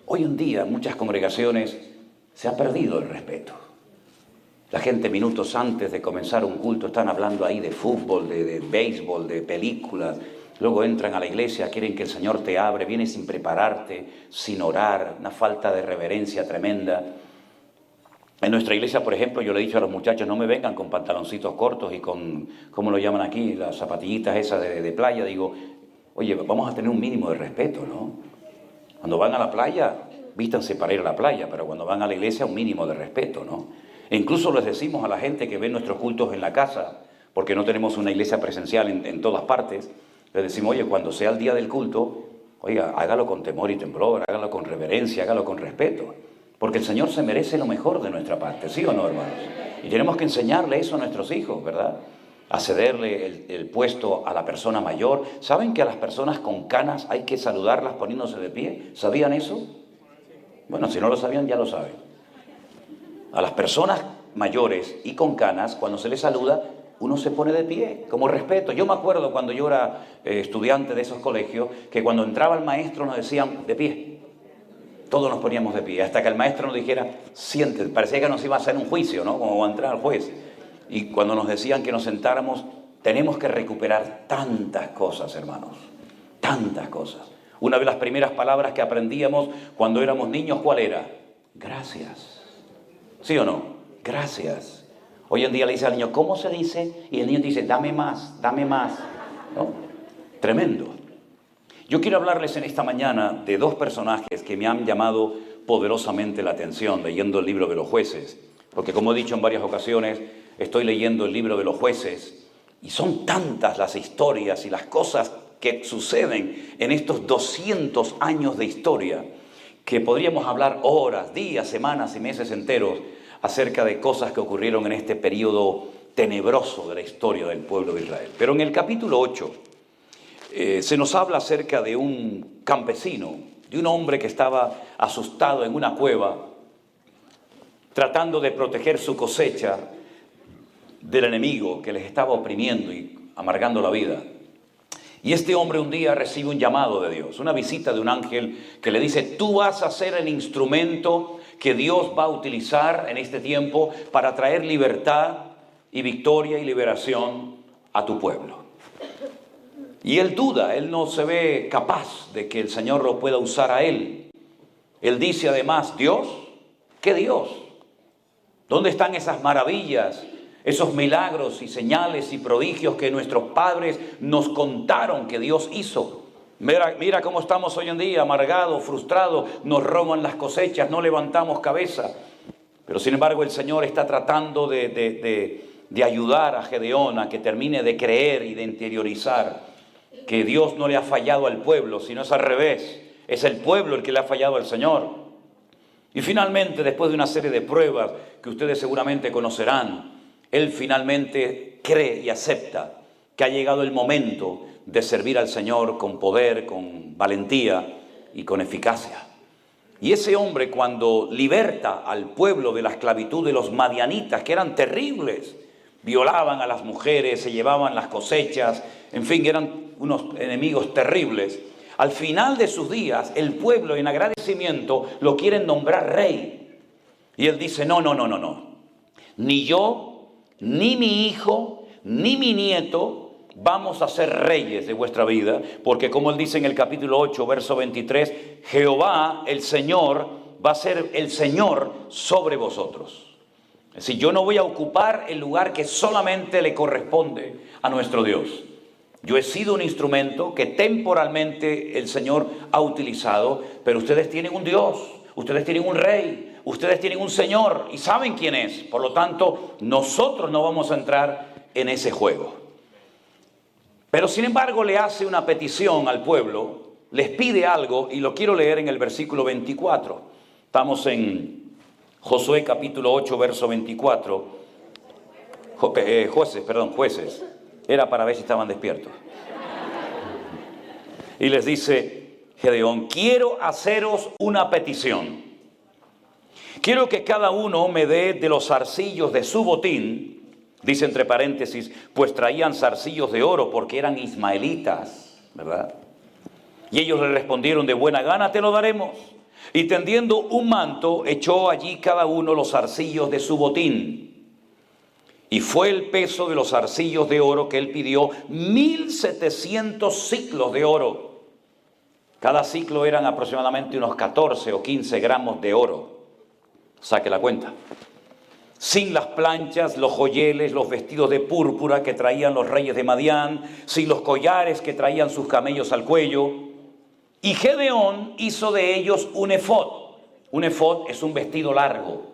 Hoy en día en muchas congregaciones se ha perdido el respeto. La gente minutos antes de comenzar un culto están hablando ahí de fútbol, de béisbol, de películas. Luego entran a la iglesia, quieren que el Señor te abre, vienes sin prepararte, sin orar, una falta de reverencia tremenda. En nuestra iglesia, por ejemplo, yo le he dicho a los muchachos, no me vengan con pantaloncitos cortos y con, ¿cómo lo llaman aquí? Las zapatillitas esas de playa. Digo, oye, vamos a tener un mínimo de respeto, ¿no? Cuando van a la playa, vístanse para ir a la playa, pero cuando van a la iglesia, un mínimo de respeto, ¿no? E incluso les decimos a la gente que ve nuestros cultos en la casa, porque no tenemos una iglesia presencial en todas partes, les decimos, oye, cuando sea el día del culto, oiga, hágalo con temor y temblor, hágalo con reverencia, hágalo con respeto. Porque el Señor se merece lo mejor de nuestra parte, ¿sí o no, hermanos? Y tenemos que enseñarle eso a nuestros hijos, ¿verdad? A cederle el puesto a la persona mayor. ¿Saben que a las personas con canas hay que saludarlas poniéndose de pie? ¿Sabían eso? Bueno, si no lo sabían, ya lo saben. A las personas mayores y con canas, cuando se les saluda, uno se pone de pie, como respeto. Yo me acuerdo cuando yo era estudiante de esos colegios, que cuando entraba el maestro nos decían, de pie. Todos nos poníamos de pie, hasta que el maestro nos dijera, siéntate. Parecía que nos iba a hacer un juicio, ¿no? Como va a entrar el juez. Y cuando nos decían que nos sentáramos, tenemos que recuperar tantas cosas, hermanos. Tantas cosas. Una de las primeras palabras que aprendíamos cuando éramos niños, ¿cuál era? Gracias. ¿Sí o no? Gracias. Hoy en día le dice al niño, ¿cómo se dice? Y el niño dice, dame más, ¿no? Tremendo. Yo quiero hablarles en esta mañana de dos personajes que me han llamado poderosamente la atención leyendo el libro de los jueces. Porque como he dicho en varias ocasiones, estoy leyendo el libro de los jueces y son tantas las historias y las cosas que suceden en estos 200 años de historia que podríamos hablar horas, días, semanas y meses enteros acerca de cosas que ocurrieron en este periodo tenebroso de la historia del pueblo de Israel. Pero en el capítulo 8 se nos habla acerca de un campesino, de un hombre que estaba asustado en una cueva, tratando de proteger su cosecha del enemigo que les estaba oprimiendo y amargando la vida. Y este hombre un día recibe un llamado de Dios, una visita de un ángel que le dice, tú vas a ser el instrumento que Dios va a utilizar en este tiempo para traer libertad y victoria y liberación a tu pueblo. Y él duda, él no se ve capaz de que el Señor lo pueda usar a él. Él dice además, ¿Dios? ¿Qué Dios? ¿Dónde están esas maravillas, esos milagros y señales y prodigios que nuestros padres nos contaron que Dios hizo? Mira cómo estamos hoy en día, amargados, frustrados, nos roban las cosechas, no levantamos cabeza. Pero sin embargo el Señor está tratando de ayudar a Gedeón a que termine de creer y de interiorizar que Dios no le ha fallado al pueblo, sino es al revés. Es el pueblo el que le ha fallado al Señor. Y finalmente, después de una serie de pruebas que ustedes seguramente conocerán, él finalmente cree y acepta que ha llegado el momento de servir al Señor con poder, con valentía y con eficacia. Y ese hombre, cuando liberta al pueblo de la esclavitud de los madianitas, que eran terribles, violaban a las mujeres, se llevaban las cosechas, en fin, eran unos enemigos terribles. Al final de sus días, el pueblo en agradecimiento lo quieren nombrar rey. Y él dice, no. Ni yo, ni mi hijo, ni mi nieto vamos a ser reyes de vuestra vida. Porque como él dice en el capítulo 8, verso 23, Jehová, el Señor, va a ser el Señor sobre vosotros. Es decir, yo no voy a ocupar el lugar que solamente le corresponde a nuestro Dios. Yo he sido un instrumento que temporalmente el Señor ha utilizado, pero ustedes tienen un Dios, ustedes tienen un rey, ustedes tienen un Señor y saben quién es. Por lo tanto, nosotros no vamos a entrar en ese juego. Pero sin embargo le hace una petición al pueblo, les pide algo y lo quiero leer en el versículo 24. Estamos en Josué capítulo 8, verso 24. Jueces. Era para ver si estaban despiertos. Y les dice Gedeón, quiero haceros una petición. Quiero que cada uno me dé de los zarcillos de su botín, dice entre paréntesis, pues traían zarcillos de oro porque eran ismaelitas, ¿verdad? Y ellos le respondieron, de buena gana te lo daremos. Y tendiendo un manto, echó allí cada uno los zarcillos de su botín. Y fue el peso de los zarcillos de oro que él pidió, 1.700 siclos de oro. Cada ciclo eran aproximadamente unos 14 o 15 gramos de oro. Saque la cuenta. Sin las planchas, los joyeles, los vestidos de púrpura que traían los reyes de Madián, sin los collares que traían sus camellos al cuello. Y Gedeón hizo de ellos un efod. Un efod es un vestido largo,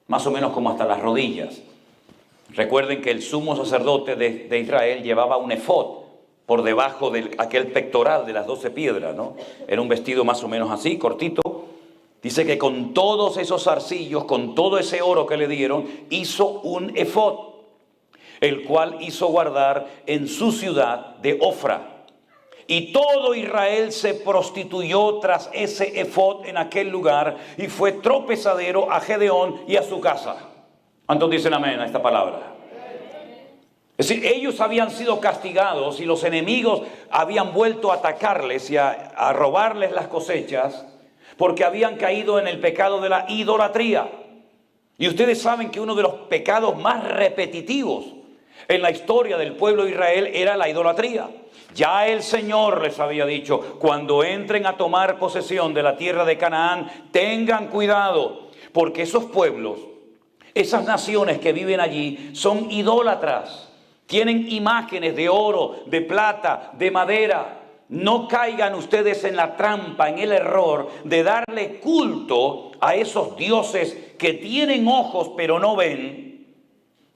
más o menos como hasta las rodillas. Recuerden que el sumo sacerdote de Israel llevaba un efod por debajo de aquel pectoral de las 12 piedras, ¿no? Era un vestido más o menos así, cortito. Dice que con todos esos zarcillos, con todo ese oro que le dieron, hizo un efod, el cual hizo guardar en su ciudad de Ofra. Y todo Israel se prostituyó tras ese efod en aquel lugar y fue tropezadero a Gedeón y a su casa. ¿Cuántos dicen amén a esta palabra? Es decir, ellos habían sido castigados y los enemigos habían vuelto a atacarles y a robarles las cosechas porque habían caído en el pecado de la idolatría. Y ustedes saben que uno de los pecados más repetitivos en la historia del pueblo de Israel era la idolatría. Ya el Señor les había dicho, cuando entren a tomar posesión de la tierra de Canaán, tengan cuidado, porque esos pueblos, esas naciones que viven allí, son idólatras. Tienen imágenes de oro, de plata, de madera. No caigan ustedes en la trampa, en el error de darle culto a esos dioses que tienen ojos pero no ven,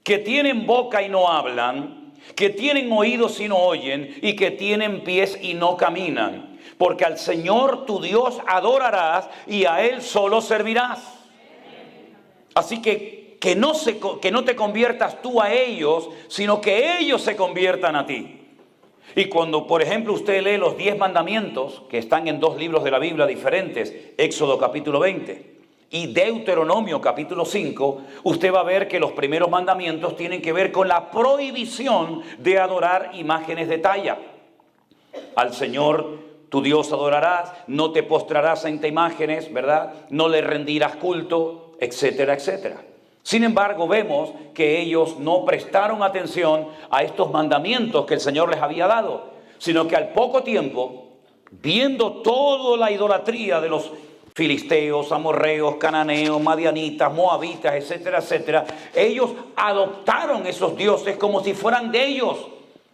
que tienen boca y no hablan, que tienen oídos y no oyen, y que tienen pies y no caminan. Porque al Señor tu Dios adorarás y a Él solo servirás. Así que no te conviertas tú a ellos, sino que ellos se conviertan a ti. Y cuando, por ejemplo, usted lee los 10 mandamientos, que están en 2 libros de la Biblia diferentes, Éxodo capítulo 20 y Deuteronomio capítulo 5, usted va a ver que los primeros mandamientos tienen que ver con la prohibición de adorar imágenes de talla. Al Señor tu Dios adorarás, no te postrarás ante imágenes, ¿verdad? No le rendirás culto, etcétera, etcétera. Sin embargo, vemos que ellos no prestaron atención a estos mandamientos que el Señor les había dado, sino que al poco tiempo, viendo toda la idolatría de los filisteos, amorreos, cananeos, madianitas, moabitas, etcétera, etcétera, ellos adoptaron esos dioses como si fueran de ellos,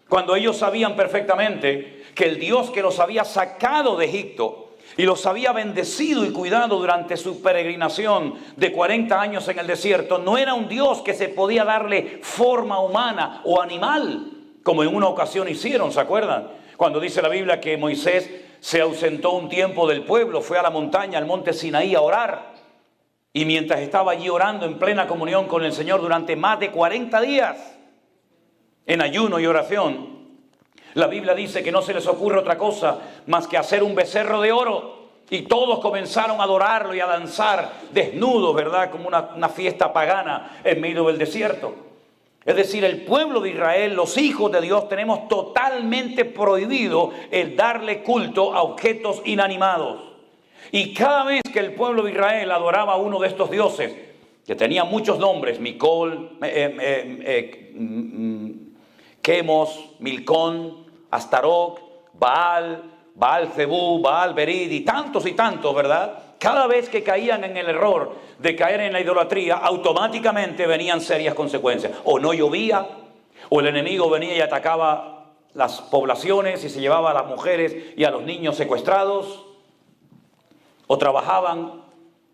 cuando ellos sabían perfectamente que el Dios que los había sacado de Egipto y los había bendecido y cuidado durante su peregrinación de 40 años en el desierto, no era un Dios que se podía darle forma humana o animal, como en una ocasión hicieron, ¿se acuerdan? Cuando dice la Biblia que Moisés se ausentó un tiempo del pueblo, fue a la montaña, al monte Sinaí a orar. Y mientras estaba allí orando en plena comunión con el Señor durante más de 40 días, en ayuno y oración, la Biblia dice que no se les ocurre otra cosa más que hacer un becerro de oro. Y todos comenzaron a adorarlo y a danzar desnudos, ¿verdad? Como una fiesta pagana en medio del desierto. Es decir, el pueblo de Israel, los hijos de Dios, tenemos totalmente prohibido el darle culto a objetos inanimados. Y cada vez que el pueblo de Israel adoraba a uno de estos dioses, que tenía muchos nombres, Micol, Quemos, Milcón, Astaroc, Baal-Zebú, Baal-Berid y tantos, ¿verdad? Cada vez que caían en el error de caer en la idolatría, automáticamente venían serias consecuencias. O no llovía, o el enemigo venía y atacaba las poblaciones y se llevaba a las mujeres y a los niños secuestrados, o trabajaban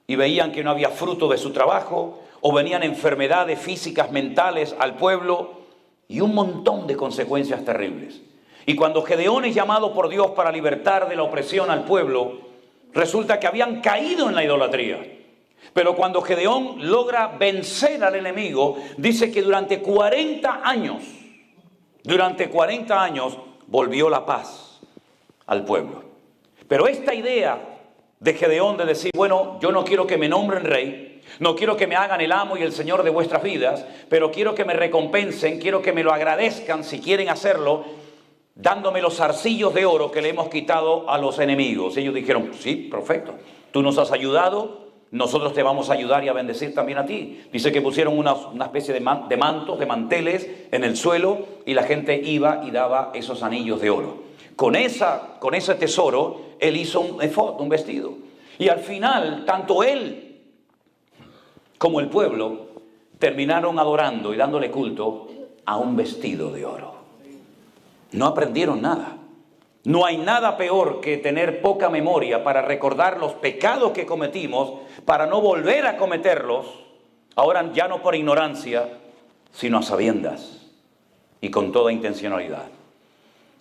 y veían que no había fruto de su trabajo, o venían enfermedades físicas, mentales al pueblo, y un montón de consecuencias terribles. Y cuando Gedeón es llamado por Dios para libertar de la opresión al pueblo, resulta que habían caído en la idolatría. Pero cuando Gedeón logra vencer al enemigo, dice que durante 40 años, volvió la paz al pueblo. Pero esta idea de Gedeón de decir, bueno, yo no quiero que me nombren rey, no quiero que me hagan el amo y el señor de vuestras vidas, pero quiero que me recompensen, quiero que me lo agradezcan si quieren hacerlo. dándome los zarcillos de oro que le hemos quitado a los enemigos. Ellos dijeron, sí, perfecto, tú nos has ayudado, nosotros te vamos a ayudar y a bendecir también a ti. Dice que pusieron una especie de mantos, de manteles en el suelo, y la gente iba y daba esos anillos de oro. Con ese tesoro, él hizo un efod, un vestido. Y al final, tanto él como el pueblo terminaron adorando y dándole culto a un vestido de oro. No aprendieron nada. No hay nada peor que tener poca memoria para recordar los pecados que cometimos, para no volver a cometerlos, ahora ya no por ignorancia, sino a sabiendas y con toda intencionalidad.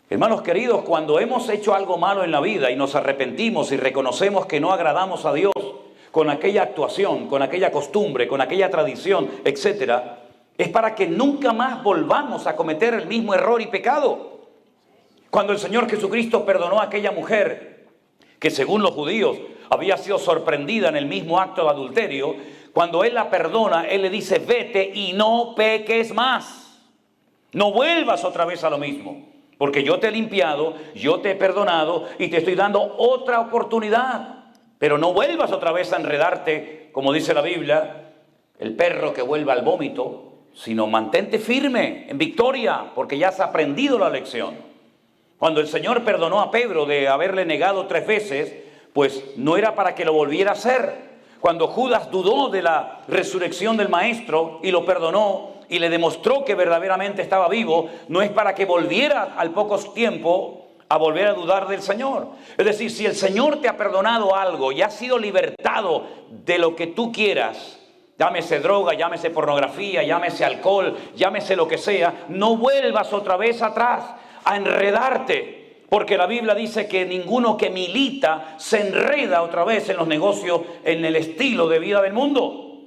Hermanos queridos, cuando hemos hecho algo malo en la vida y nos arrepentimos y reconocemos que no agradamos a Dios con aquella actuación, con aquella costumbre, con aquella tradición, etcétera, es para que nunca más volvamos a cometer el mismo error y pecado. Cuando el Señor Jesucristo perdonó a aquella mujer que, según los judíos, había sido sorprendida en el mismo acto de adulterio, cuando Él la perdona, Él le dice, vete y no peques más. No vuelvas otra vez a lo mismo, porque yo te he limpiado, yo te he perdonado y te estoy dando otra oportunidad. Pero no vuelvas otra vez a enredarte, como dice la Biblia, el perro que vuelve al vómito, sino mantente firme en victoria, porque ya has aprendido la lección. Cuando el Señor perdonó a Pedro de haberle negado 3 veces, pues no era para que lo volviera a hacer. Cuando Judas dudó de la resurrección del Maestro y lo perdonó y le demostró que verdaderamente estaba vivo, no es para que volviera al poco tiempo a volver a dudar del Señor. Es decir, si el Señor te ha perdonado algo y has sido libertado de lo que tú quieras, llámese droga, llámese pornografía, llámese alcohol, llámese lo que sea, no vuelvas otra vez atrás a enredarte, porque la Biblia dice que ninguno que milita se enreda otra vez en los negocios, en el estilo de vida del mundo.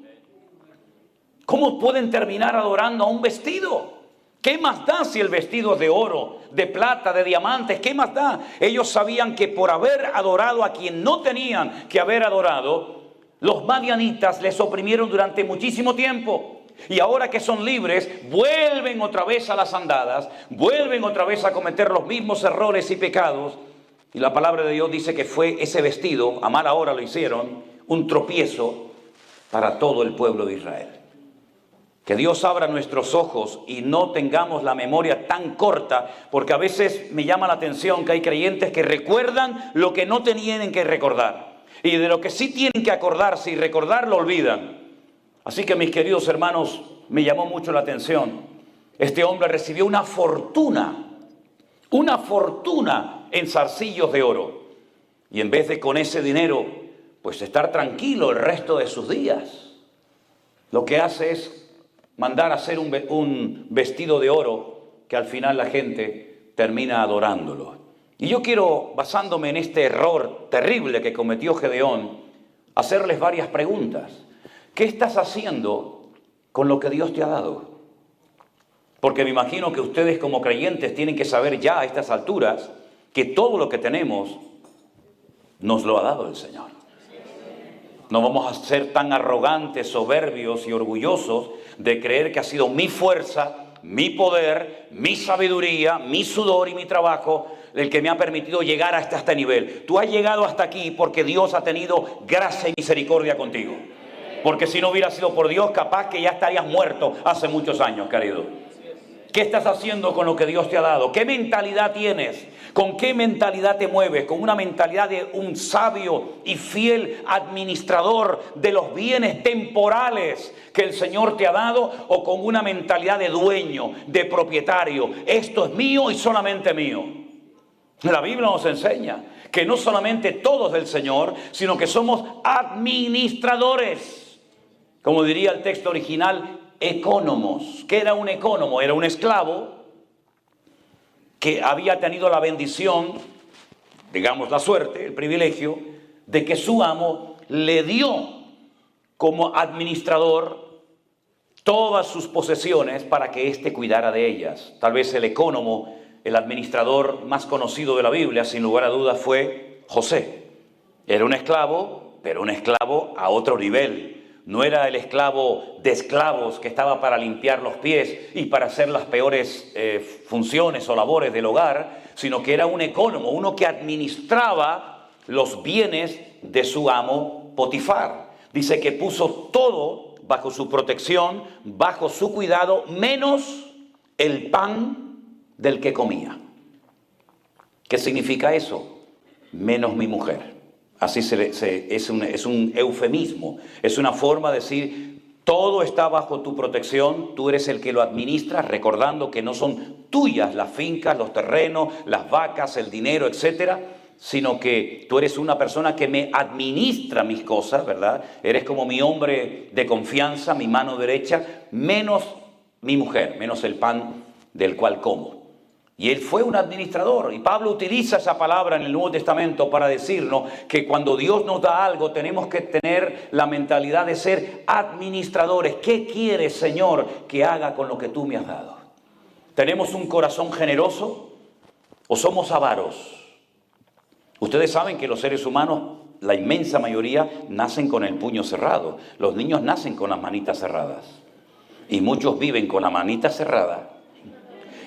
¿Cómo pueden terminar adorando a un vestido? ¿Qué más da si el vestido es de oro, de plata, de diamantes? ¿Qué más da? Ellos sabían que por haber adorado a quien no tenían que haber adorado, los madianitas les oprimieron durante muchísimo tiempo. Y ahora que son libres, vuelven otra vez a las andadas, vuelven otra vez a cometer los mismos errores y pecados. Y la palabra de Dios dice que fue ese vestido, a mala hora lo hicieron, un tropiezo para todo el pueblo de Israel. Que Dios abra nuestros ojos y no tengamos la memoria tan corta, porque a veces me llama la atención que hay creyentes que recuerdan lo que no tenían que recordar. Y de lo que sí tienen que acordarse y recordar lo olvidan. Así que, mis queridos hermanos, me llamó mucho la atención. Este hombre recibió una fortuna en zarcillos de oro. Y en vez de con ese dinero, pues estar tranquilo el resto de sus días, lo que hace es mandar a hacer un vestido de oro que al final la gente termina adorándolo. Y yo quiero, basándome en este error terrible que cometió Gedeón, hacerles varias preguntas. ¿Qué estás haciendo con lo que Dios te ha dado? Porque me imagino que ustedes como creyentes tienen que saber ya a estas alturas que todo lo que tenemos nos lo ha dado el Señor. No vamos a ser tan arrogantes, soberbios y orgullosos de creer que ha sido mi fuerza, mi poder, mi sabiduría, mi sudor y mi trabajo el que me ha permitido llegar hasta este nivel. Tú has llegado hasta aquí porque Dios ha tenido gracia y misericordia contigo. Porque si no hubiera sido por Dios, capaz que ya estarías muerto hace muchos años, querido. ¿Qué estás haciendo con lo que Dios te ha dado? ¿Qué mentalidad tienes? ¿Con qué mentalidad te mueves? ¿Con una mentalidad de un sabio y fiel administrador de los bienes temporales que el Señor te ha dado? ¿O con una mentalidad de dueño, de propietario? Esto es mío y solamente mío. La Biblia nos enseña que no solamente todo es del Señor, sino que somos administradores. Como diría el texto original, ecónomos. ¿Qué era un ecónomo? Era un esclavo que había tenido la bendición, digamos la suerte, el privilegio, de que su amo le dio como administrador todas sus posesiones para que éste cuidara de ellas. Tal vez el ecónomo, el administrador más conocido de la Biblia, sin lugar a dudas, fue José. Era un esclavo, pero un esclavo a otro nivel. no era el esclavo de esclavos que estaba para limpiar los pies y para hacer las peores funciones o labores del hogar, sino que era un ecónomo, uno que administraba los bienes de su amo Potifar. Dice que puso todo bajo su protección, bajo su cuidado, menos el pan del que comía. ¿Qué significa eso? Menos mi mujer. Así es un eufemismo, es una forma de decir, todo está bajo tu protección, tú eres el que lo administras, recordando que no son tuyas las fincas, los terrenos, las vacas, el dinero, etcétera, sino que tú eres una persona que me administra mis cosas, ¿verdad? Eres como mi hombre de confianza, mi mano derecha, menos mi mujer, menos el pan del cual como. Y él fue un administrador, y Pablo utiliza esa palabra en el Nuevo Testamento para decirnos que cuando Dios nos da algo tenemos que tener la mentalidad de ser administradores. ¿Qué quieres, Señor, que haga con lo que tú me has dado? ¿Tenemos un corazón generoso o somos avaros? Ustedes saben que los seres humanos, la inmensa mayoría, nacen con el puño cerrado. Los niños nacen con las manitas cerradas. Y muchos viven con la manita cerrada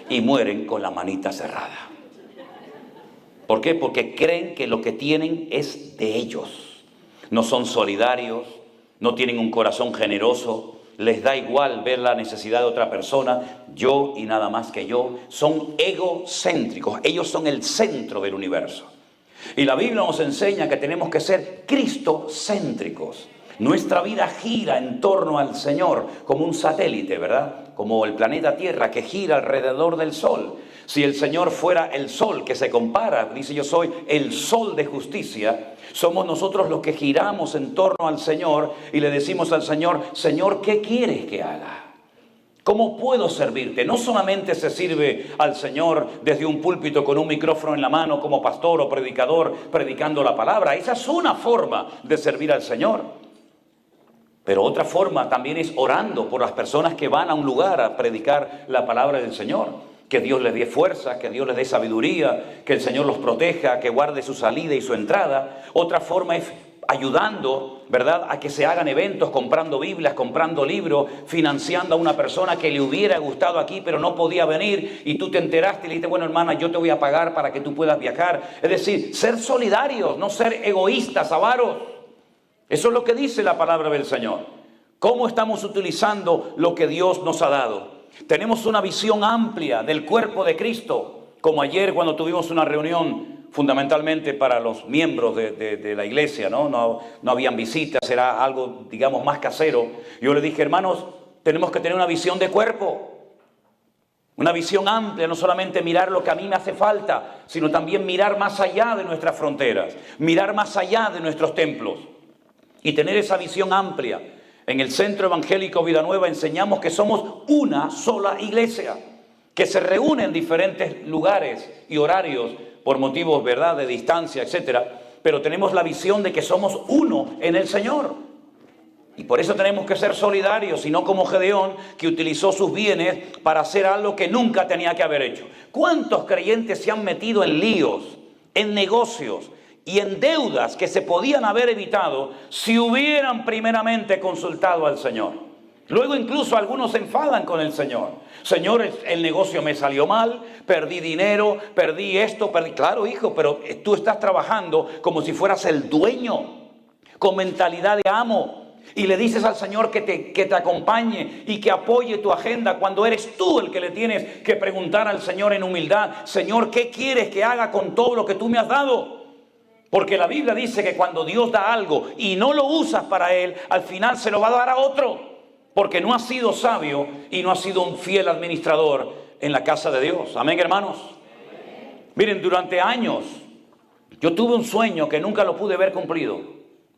y mueren con la manita cerrada. ¿Por qué? Porque creen que lo que tienen es de ellos. No son solidarios, no tienen un corazón generoso, les da igual ver la necesidad de otra persona, yo y nada más que yo. Son egocéntricos, ellos son el centro del universo. Y la Biblia nos enseña que tenemos que ser cristocéntricos. Nuestra vida gira en torno al Señor como un satélite, ¿verdad? Como el planeta Tierra que gira alrededor del Sol. Si el Señor fuera el Sol que se compara, dice yo soy el Sol de justicia, somos nosotros los que giramos en torno al Señor y le decimos al Señor, Señor, ¿qué quieres que haga? ¿Cómo puedo servirte? No solamente se sirve al Señor desde un púlpito con un micrófono en la mano como pastor o predicador predicando la palabra. Esa es una forma de servir al Señor. Pero otra forma también es orando por las personas que van a un lugar a predicar la palabra del Señor. Que Dios les dé fuerza, que Dios les dé sabiduría, que el Señor los proteja, que guarde su salida y su entrada. Otra forma es ayudando, ¿verdad?, a que se hagan eventos, comprando Biblias, comprando libros, financiando a una persona que le hubiera gustado aquí pero no podía venir y tú te enteraste y le dijiste, bueno hermana, yo te voy a pagar para que tú puedas viajar. Es decir, ser solidarios, no ser egoístas, avaros. Eso es lo que dice la palabra del Señor. ¿Cómo estamos utilizando lo que Dios nos ha dado? Tenemos una visión amplia del cuerpo de Cristo, como ayer cuando tuvimos una reunión fundamentalmente para los miembros de la iglesia, ¿no? No habían visitas, era algo, digamos, más casero. Yo le dije, hermanos, tenemos que tener una visión de cuerpo, una visión amplia, no solamente mirar lo que a mí me hace falta, sino también mirar más allá de nuestras fronteras, mirar más allá de nuestros templos. Y tener esa visión amplia. En el Centro Evangélico Vida Nueva enseñamos que somos una sola iglesia, que se reúne en diferentes lugares y horarios por motivos, ¿verdad?, de distancia, etcétera. Pero tenemos la visión de que somos uno en el Señor. Y por eso tenemos que ser solidarios, y no como Gedeón, que utilizó sus bienes para hacer algo que nunca tenía que haber hecho. ¿Cuántos creyentes se han metido en líos, en negocios y en deudas que se podían haber evitado si hubieran primeramente consultado al Señor? Luego incluso algunos se enfadan con el Señor. Señor, el negocio me salió mal, perdí dinero, perdí esto, perdí... Claro, hijo, pero tú estás trabajando como si fueras el dueño, con mentalidad de amo. Y le dices al Señor que te acompañe y que apoye tu agenda cuando eres tú el que le tienes que preguntar al Señor en humildad. Señor, ¿qué quieres que haga con todo lo que tú me has dado? Porque la Biblia dice que cuando Dios da algo y no lo usas para Él, al final se lo va a dar a otro. Porque no has sido sabio y no has sido un fiel administrador en la casa de Dios. Amén, hermanos. Miren, durante años yo tuve un sueño que nunca lo pude ver cumplido.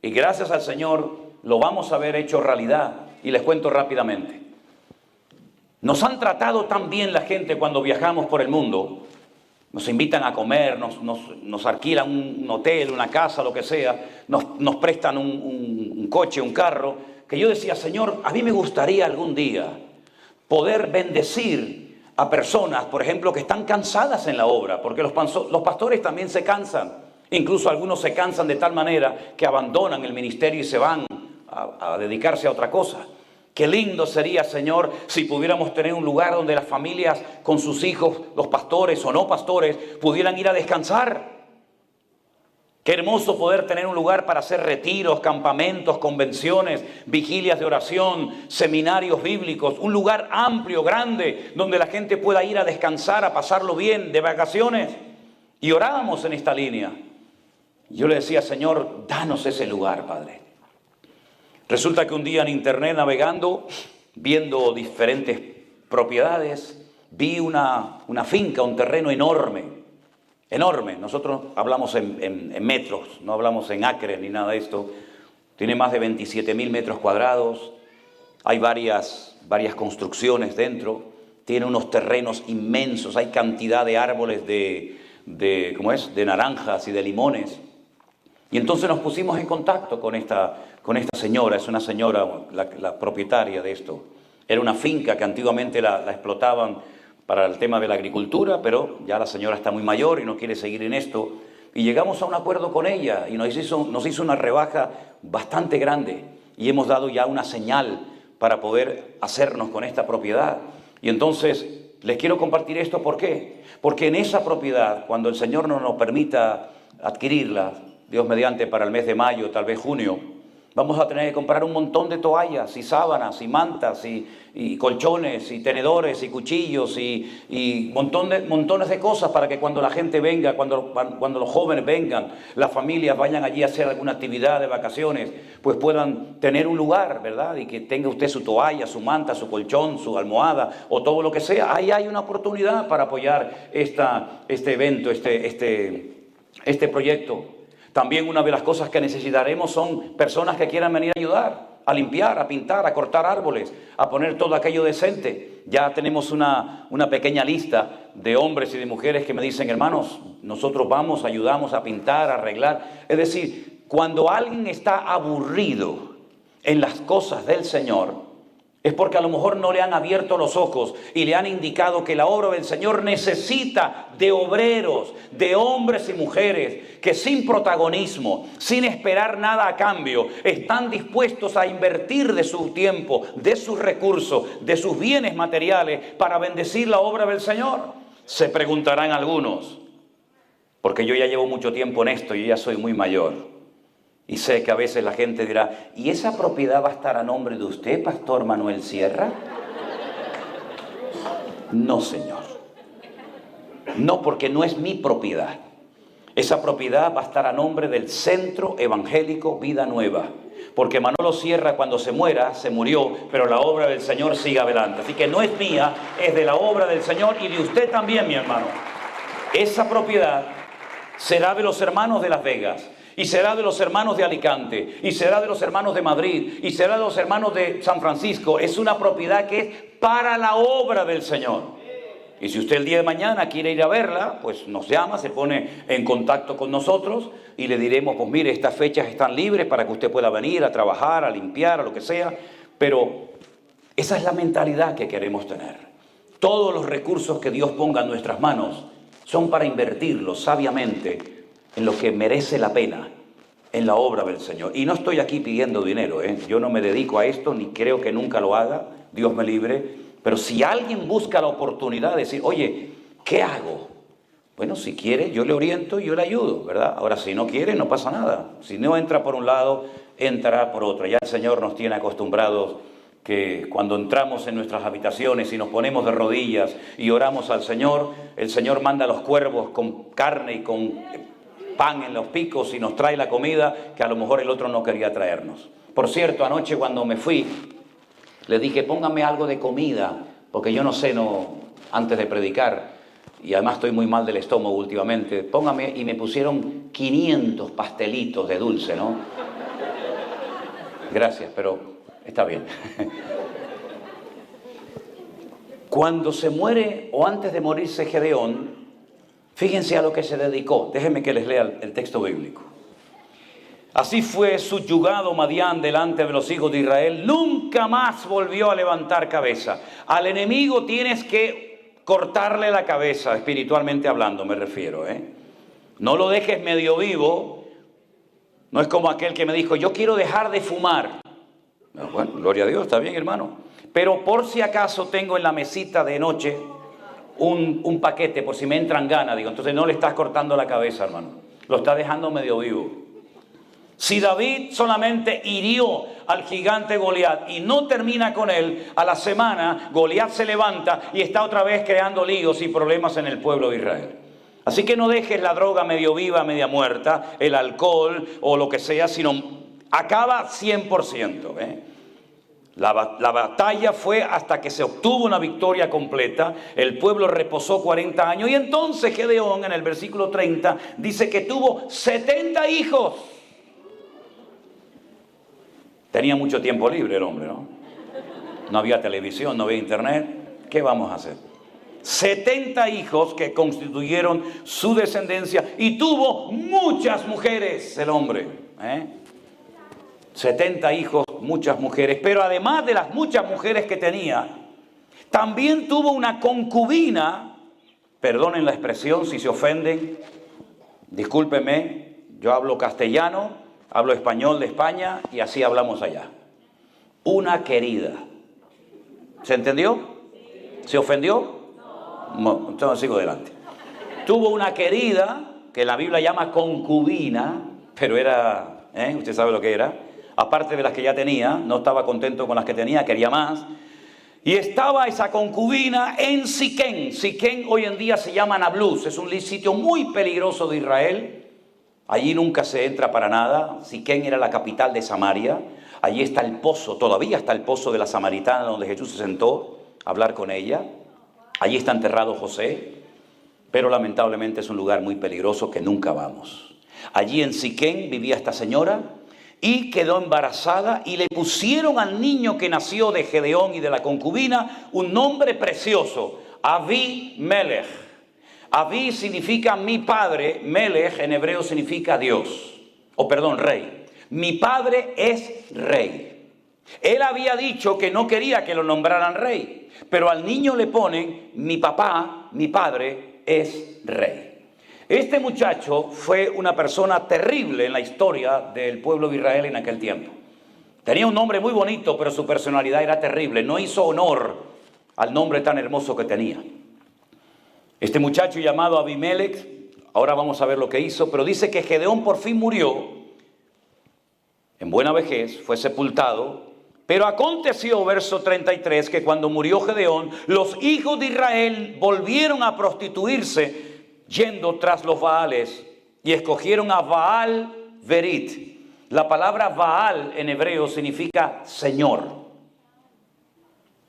Y gracias al Señor lo vamos a ver hecho realidad. Y les cuento rápidamente. Nos han tratado tan bien la gente cuando viajamos por el mundo. Nos invitan a comer, nos alquilan un hotel, una casa, lo que sea, nos prestan un coche, un carro, que yo decía, Señor, a mí me gustaría algún día poder bendecir a personas, por ejemplo, que están cansadas en la obra, porque los pastores también se cansan, incluso algunos se cansan de tal manera que abandonan el ministerio y se van a dedicarse a otra cosa. Qué lindo sería, Señor, si pudiéramos tener un lugar donde las familias con sus hijos, los pastores o no pastores, pudieran ir a descansar. Qué hermoso poder tener un lugar para hacer retiros, campamentos, convenciones, vigilias de oración, seminarios bíblicos. Un lugar amplio, grande, donde la gente pueda ir a descansar, a pasarlo bien, de vacaciones. Y orábamos en esta línea. Yo le decía, Señor, danos ese lugar, Padre. Resulta que un día en internet navegando, viendo diferentes propiedades, vi una finca, un terreno enorme. Enorme. Nosotros hablamos en metros, no hablamos en acres ni nada de esto. Tiene más de 27.000 metros cuadrados. Hay varias construcciones dentro. Tiene unos terrenos inmensos. Hay cantidad de árboles de naranjas y de limones. Y entonces nos pusimos en contacto con esta señora. Es una señora, la propietaria de esto. Era una finca que antiguamente la explotaban para el tema de la agricultura, pero ya la señora está muy mayor y no quiere seguir en esto. Y llegamos a un acuerdo con ella y nos hizo una rebaja bastante grande. Y hemos dado ya una señal para poder hacernos con esta propiedad. Y entonces les quiero compartir esto. ¿Por qué? Porque en esa propiedad, cuando el Señor no nos permita adquirirla, Dios mediante para el mes de mayo, tal vez junio, vamos a tener que comprar un montón de toallas y sábanas y mantas y colchones y tenedores y cuchillos y montones de cosas para que cuando la gente venga, cuando los jóvenes vengan, las familias vayan allí a hacer alguna actividad de vacaciones, pues puedan tener un lugar, ¿verdad? Y que tenga usted su toalla, su manta, su colchón, su almohada o todo lo que sea. Ahí hay una oportunidad para apoyar este evento, este proyecto. También una de las cosas que necesitaremos son personas que quieran venir a ayudar, a limpiar, a pintar, a cortar árboles, a poner todo aquello decente. Ya tenemos una pequeña lista de hombres y de mujeres que me dicen, hermanos, nosotros vamos, ayudamos a pintar, a arreglar. Es decir, cuando alguien está aburrido en las cosas del Señor, es porque a lo mejor no le han abierto los ojos y le han indicado que la obra del Señor necesita de obreros, de hombres y mujeres que sin protagonismo, sin esperar nada a cambio, están dispuestos a invertir de su tiempo, de sus recursos, de sus bienes materiales para bendecir la obra del Señor. Se preguntarán algunos, porque yo ya llevo mucho tiempo en esto y ya soy muy mayor. Y sé que a veces la gente dirá, ¿y esa propiedad va a estar a nombre de usted, Pastor Manuel Sierra? No, señor. No, porque no es mi propiedad. Esa propiedad va a estar a nombre del Centro Evangélico Vida Nueva. Porque Manolo Sierra, cuando se muera, se murió, pero la obra del Señor sigue adelante. Así que no es mía, es de la obra del Señor y de usted también, mi hermano. Esa propiedad será de los hermanos de Las Vegas. Y será de los hermanos de Alicante, y será de los hermanos de Madrid, y será de los hermanos de San Francisco. Es una propiedad que es para la obra del Señor. Y si usted el día de mañana quiere ir a verla, pues nos llama, se pone en contacto con nosotros y le diremos, pues mire, estas fechas están libres para que usted pueda venir a trabajar, a limpiar, a lo que sea. Pero esa es la mentalidad que queremos tener. Todos los recursos que Dios ponga en nuestras manos son para invertirlos sabiamente en lo que merece la pena, en la obra del Señor. Y no estoy aquí pidiendo dinero, Yo no me dedico a esto, ni creo que nunca lo haga, Dios me libre. Pero si alguien busca la oportunidad de decir, oye, ¿qué hago? Bueno, si quiere, yo le oriento y yo le ayudo, ¿verdad? Ahora, si no quiere, no pasa nada. Si no entra por un lado, entrará por otro. Ya el Señor nos tiene acostumbrados que cuando entramos en nuestras habitaciones y nos ponemos de rodillas y oramos al Señor, el Señor manda a los cuervos con carne y con pan en los picos y nos trae la comida que a lo mejor el otro no quería traernos. Por cierto, anoche cuando me fui, le dije, póngame algo de comida, porque yo no sé, antes de predicar, y además estoy muy mal del estómago últimamente, póngame, y me pusieron 500 pastelitos de dulce, ¿no? Gracias, pero está bien. Cuando se muere, o antes de morirse Gedeón, fíjense a lo que se dedicó. Déjenme que les lea el texto bíblico. Así fue subyugado Madián delante de los hijos de Israel. Nunca más volvió a levantar cabeza. Al enemigo tienes que cortarle la cabeza, espiritualmente hablando me refiero. No lo dejes medio vivo. No es como aquel que me dijo, yo quiero dejar de fumar. Bueno, gloria a Dios, está bien, hermano. Pero por si acaso tengo en la mesita de noche un paquete, por si me entran ganas, digo, entonces no le estás cortando la cabeza, hermano. Lo está dejando medio vivo. Si David solamente hirió al gigante Goliat y no termina con él, a la semana Goliat se levanta y está otra vez creando líos y problemas en el pueblo de Israel. Así que no dejes la droga medio viva, media muerta, el alcohol o lo que sea, sino acaba 100%. La batalla fue hasta que se obtuvo una victoria completa. El pueblo reposó 40 años y entonces Gedeón en el versículo 30 dice que tuvo 70 hijos. Tenía mucho tiempo libre el hombre, ¿no? No había televisión, no había internet. ¿Qué vamos a hacer? 70 hijos que constituyeron su descendencia y tuvo muchas mujeres el hombre. 70 hijos, muchas mujeres. Pero además de las muchas mujeres que tenía, también tuvo una concubina. Perdonen la expresión si se ofenden. Discúlpenme, yo hablo castellano. Hablo español de España y así hablamos allá. Una querida. ¿Se entendió? ¿Se ofendió? No. Entonces sigo adelante. Tuvo una querida, que la Biblia llama concubina, pero era, usted sabe lo que era. Aparte de las que ya tenía, no estaba contento con las que tenía, quería más. Y estaba esa concubina en Siquén. Siquén hoy en día se llama Nablus. Es un sitio muy peligroso de Israel. Allí nunca se entra para nada. Siquén era la capital de Samaria. Allí está el pozo, todavía está el pozo de la Samaritana donde Jesús se sentó a hablar con ella. Allí está enterrado José, pero lamentablemente es un lugar muy peligroso que nunca vamos. Allí en Siquén vivía esta señora y quedó embarazada y le pusieron al niño que nació de Gedeón y de la concubina un nombre precioso, Abimelech. Abí significa mi padre, Melech en hebreo significa Dios, rey. Mi padre es rey. Él había dicho que no quería que lo nombraran rey, pero al niño le ponen mi papá, mi padre es rey. Este muchacho fue una persona terrible en la historia del pueblo de Israel en aquel tiempo. Tenía un nombre muy bonito, pero su personalidad era terrible. No hizo honor al nombre tan hermoso que tenía. Este muchacho llamado Abimelech, ahora vamos a ver lo que hizo, pero dice que Gedeón por fin murió en buena vejez, fue sepultado, pero aconteció, verso 33, que cuando murió Gedeón, los hijos de Israel volvieron a prostituirse yendo tras los Baales y escogieron a Baal Berit. La palabra Baal en hebreo significa Señor,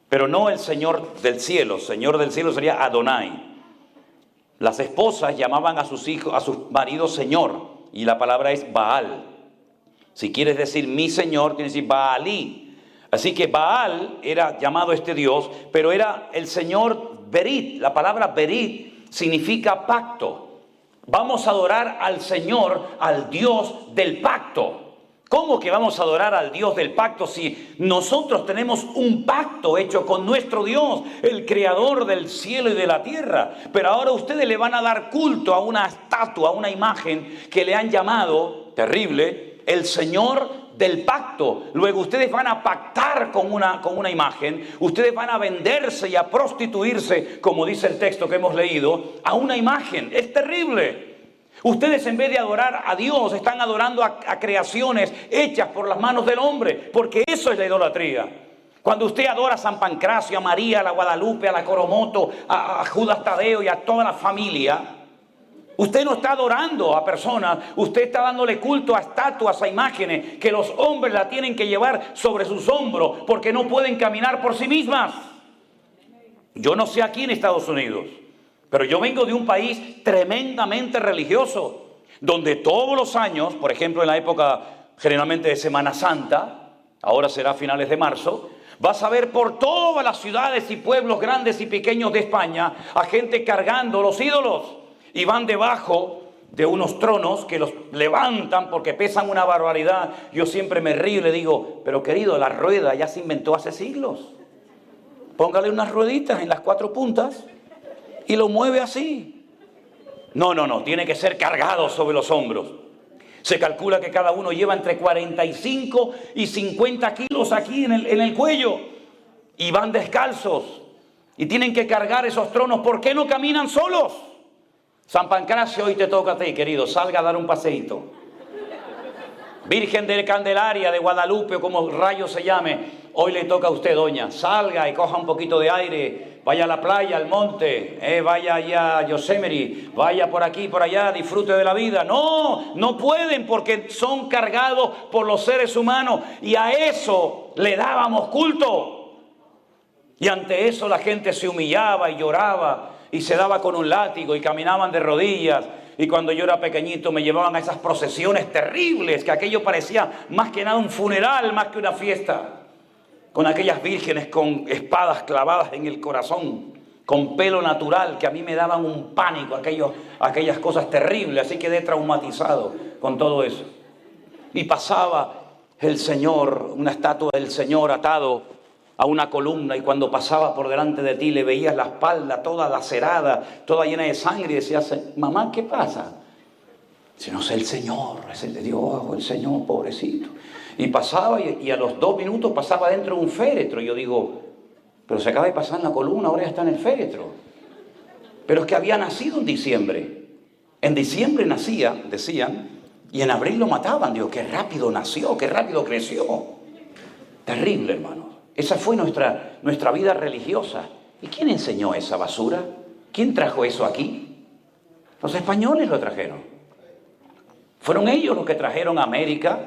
pero no el Señor del cielo. Señor del cielo sería Adonai. Las esposas llamaban a sus hijos, a sus maridos Señor, y la palabra es Baal. Si quieres decir mi Señor, tienes que decir Baalí. Así que Baal era llamado este Dios, pero era el Señor Berit. La palabra Berit significa pacto. Vamos a adorar al Señor, al Dios del pacto. ¿Cómo que vamos a adorar al Dios del pacto si nosotros tenemos un pacto hecho con nuestro Dios, el creador del cielo y de la tierra? Pero ahora ustedes le van a dar culto a una estatua, a una imagen que le han llamado, terrible, el Señor del pacto. Luego ustedes van a pactar con una imagen, ustedes van a venderse y a prostituirse, como dice el texto que hemos leído, a una imagen. Es terrible. Ustedes en vez de adorar a Dios están adorando a creaciones hechas por las manos del hombre, porque eso es la idolatría. Cuando usted adora a San Pancracio, a María, a la Guadalupe, a la Coromoto, a Judas Tadeo y a toda la familia, usted no está adorando a personas, usted está dándole culto a estatuas, a imágenes que los hombres la tienen que llevar sobre sus hombros porque no pueden caminar por sí mismas. Yo no sé aquí en Estados Unidos, pero yo vengo de un país tremendamente religioso, donde todos los años, por ejemplo en la época generalmente de Semana Santa, ahora será a finales de marzo, vas a ver por todas las ciudades y pueblos grandes y pequeños de España a gente cargando los ídolos y van debajo de unos tronos que los levantan porque pesan una barbaridad. Yo siempre me río y le digo, pero querido, la rueda ya se inventó hace siglos. Póngale unas rueditas en las 4 puntas y lo mueve así. No, tiene que ser cargado sobre los hombros. Se calcula que cada uno lleva entre 45 y 50 kilos aquí en el cuello. Y van descalzos. Y tienen que cargar esos tronos. ¿Por qué no caminan solos? San Pancracio, hoy te toca a ti, querido. Salga a dar un paseíto. Virgen de Candelaria, de Guadalupe, o como rayo se llame. Hoy le toca a usted, doña. Salga y coja un poquito de aire. Vaya a la playa, al monte. Vaya allá a Yosemite. Vaya por aquí, por allá. Disfrute de la vida. No, no pueden porque son cargados por los seres humanos. Y a eso le dábamos culto. Y ante eso la gente se humillaba y lloraba. Y se daba con un látigo y caminaban de rodillas. Y cuando yo era pequeñito me llevaban a esas procesiones terribles, que aquello parecía más que nada un funeral, más que una fiesta. Con aquellas vírgenes con espadas clavadas en el corazón, con pelo natural, que a mí me daban un pánico, aquellas cosas terribles. Así quedé traumatizado con todo eso. Y pasaba el Señor, una estatua del Señor atado a una columna, y cuando pasaba por delante de ti le veías la espalda toda lacerada, toda llena de sangre, y decías: mamá, ¿qué pasa? Si no sé, el Señor, es el de Dios, el Señor, pobrecito. Y pasaba, y a los 2 minutos pasaba dentro de un féretro. Y yo digo: pero se acaba de pasar en la columna, ahora ya está en el féretro. Pero es que había nacido en diciembre. En diciembre nacía, decían, y en abril lo mataban. Digo, qué rápido nació, qué rápido creció. Terrible, hermano. Esa fue nuestra vida religiosa. ¿Y quién enseñó esa basura? ¿Quién trajo eso aquí? Los españoles lo trajeron. Fueron ellos los que trajeron a América,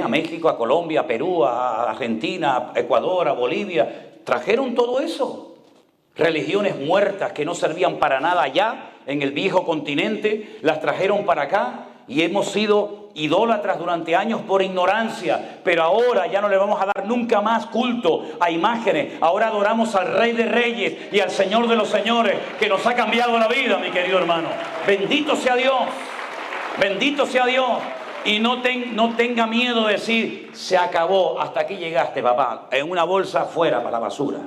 a México, a Colombia, a Perú, a Argentina, a Ecuador, a Bolivia. Trajeron todo eso. Religiones muertas que no servían para nada allá, en el viejo continente, las trajeron para acá. Y hemos sido idólatras durante años por ignorancia, pero ahora ya no le vamos a dar nunca más culto a imágenes. Ahora adoramos al Rey de Reyes y al Señor de los Señores, que nos ha cambiado la vida, mi querido hermano. Bendito sea Dios, bendito sea Dios. Y no tenga miedo de decir: se acabó, hasta aquí llegaste, papá, en una bolsa fuera para la basura.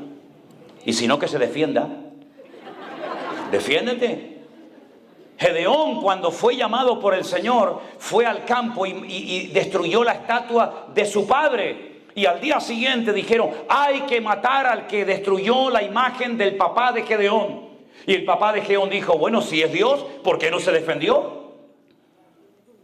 Y si no, que se defienda. Defiéndete. Gedeón, cuando fue llamado por el Señor, fue al campo y destruyó la estatua de su padre. Y al día siguiente dijeron: hay que matar al que destruyó la imagen del papá de Gedeón. Y el papá de Gedeón dijo: bueno, si es Dios, ¿por qué no se defendió?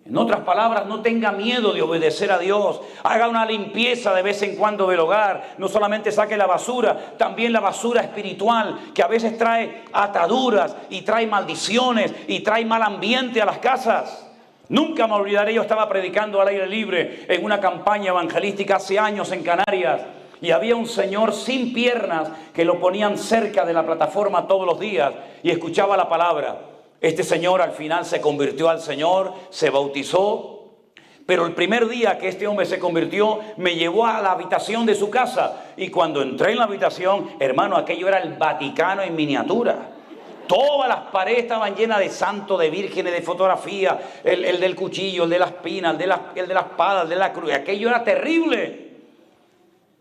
En otras palabras, no tenga miedo de obedecer a Dios. Haga una limpieza de vez en cuando del hogar. No solamente saque la basura, también la basura espiritual, que a veces trae ataduras y trae maldiciones y trae mal ambiente a las casas. Nunca me olvidaré, yo estaba predicando al aire libre en una campaña evangelística hace años en Canarias. Y había un señor sin piernas que lo ponían cerca de la plataforma todos los días y escuchaba la palabra. Este señor al final se convirtió al Señor, se bautizó. Pero el primer día que este hombre se convirtió, me llevó a la habitación de su casa. Y cuando entré en la habitación, hermano, aquello era el Vaticano en miniatura. Todas las paredes estaban llenas de santos, de vírgenes, de fotografía. El del cuchillo, el de la espina, el de la espada, el de la cruz. Aquello era terrible.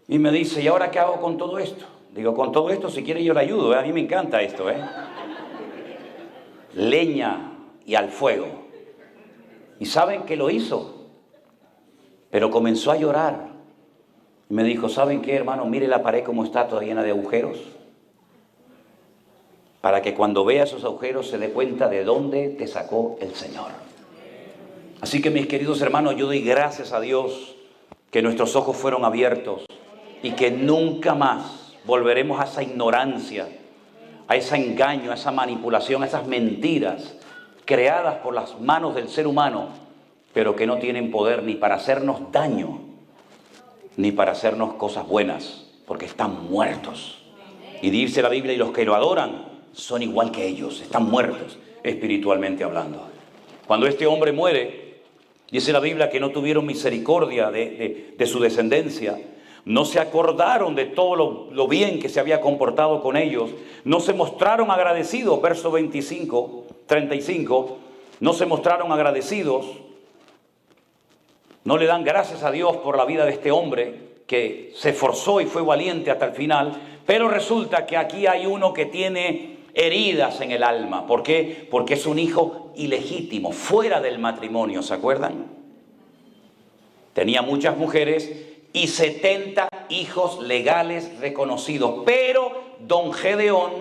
Y me dice: ¿y ahora qué hago con todo esto? Digo: con todo esto, si quiere yo le ayudo. A mí me encanta esto, leña y al fuego. ¿Y saben qué lo hizo? Pero comenzó a llorar. Y me dijo: ¿saben qué, hermano? Mire la pared como está, toda llena de agujeros. Para que cuando vea esos agujeros se dé cuenta de dónde te sacó el Señor. Así que, mis queridos hermanos, yo doy gracias a Dios que nuestros ojos fueron abiertos y que nunca más volveremos a esa ignorancia, a ese engaño, a esa manipulación, a esas mentiras creadas por las manos del ser humano, pero que no tienen poder ni para hacernos daño, ni para hacernos cosas buenas, porque están muertos. Y dice la Biblia: y los que lo adoran son igual que ellos, están muertos espiritualmente hablando. Cuando este hombre muere, dice la Biblia que no tuvieron misericordia de su descendencia. No se acordaron de todo lo bien que se había comportado con ellos. No se mostraron agradecidos. Verso 35. No se mostraron agradecidos. No le dan gracias a Dios por la vida de este hombre que se esforzó y fue valiente hasta el final. Pero resulta que aquí hay uno que tiene heridas en el alma. ¿Por qué? Porque es un hijo ilegítimo, fuera del matrimonio. ¿Se acuerdan? Tenía muchas mujeres y 70 hijos legales reconocidos. Pero don Gedeón